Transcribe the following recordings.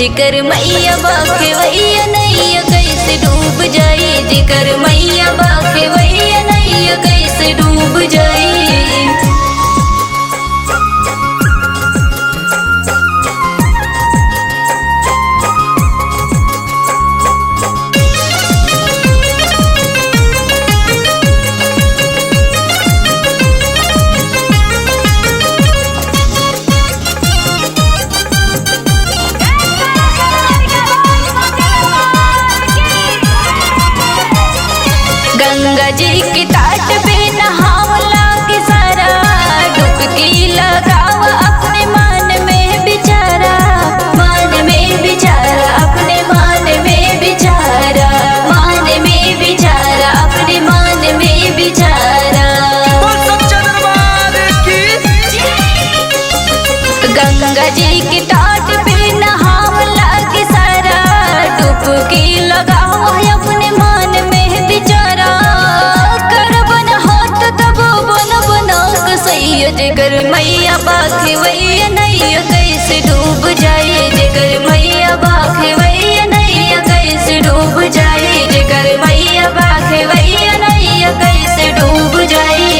जिकर मैया बाखे वैया नैया कैसे डूब जाई, जिकर मैया बाखे वैया नैया कैसे डूब जाई। गंगा जी के तट पे नहावला के सारा, डुबकी लगाव अपने मन में बिचारा, मन में बिचारा अपने मन में बिचारा, मन में बिचारा अपने मन में बिचारा। गंगा जी के तट पे नहावला के सारा, डुबकी लगाव अपने मन में बिचारा। जिकर मैया बाखे वैया नैया कैसे डूब जाए, जिकर मैया बाखे वैया नैया कैसे डूब जाए, जिकर मैया बाखे वैया नैया कैसे डूब जाए।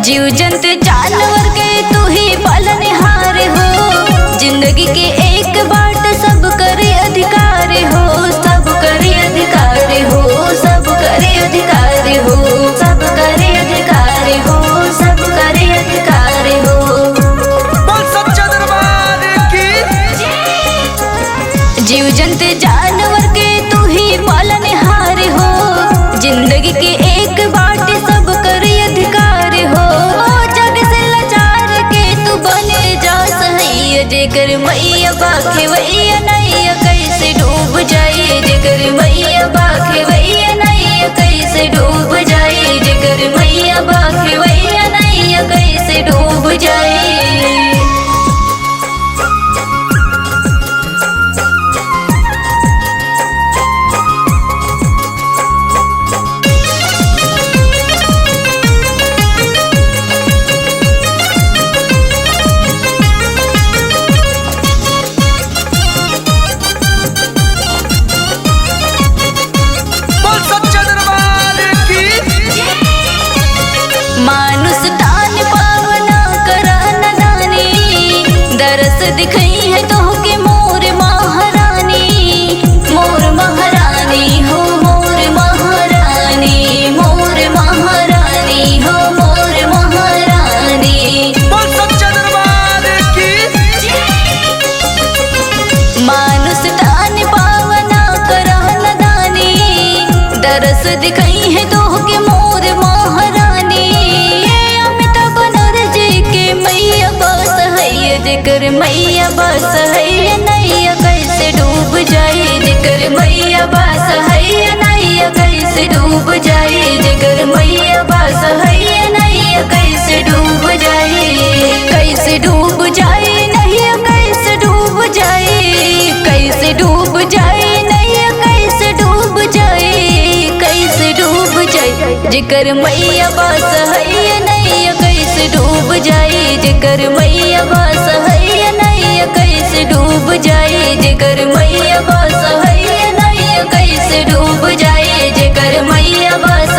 जीव जंतु जानवर के तू ही पालनहार हो, जिंदगी के एक बाट सब करे अधिकार हो, सब करे अधिकार हो, सब करे अधिकार हो, सब करे अधिकार हो, सब करे अधिकार हो। जीव जंतु जानवर के तू ही पालनहार हो, जिंदगी के एक बाट सब करे अधिकार हो। जिकर मैया बाखे वैया नैया कैसे डूब जाए, जिकर मैया बाखे वैया नैया कैसे डूब जाए, जिकर मैया बाखे वैया नैया कैसे डूब जाए। मानुष तान पावना करा नदानी, दरस दिखई है तो के मोर महारानी, मोर महारानी हो, मोर महारानी, मोर महारानी हो, मोर महारानी। मानुष तान पावना करा नदानी, दरस दिखई है तो के मोर महारानी। जिकर मैया बस है नैया कैसे डूब जाए, जिकर मैया बस है नैया कैसे डूब जाए, जिकर मैया बस है नैया कैसे डूब जाए, कैसे डूब जाए नैया कैसे डूब जाए, कैसे डूब जाए नैया कैसे डूब जाए, कैसे डूब जाए। जिकर मैया बस है नैया कैसे डूब जाए, जिकर मैया बस है नैया कैसे डूब जाए, जिकर मैया बस है नैया कैसे डूब जाए, जिकर मैया बस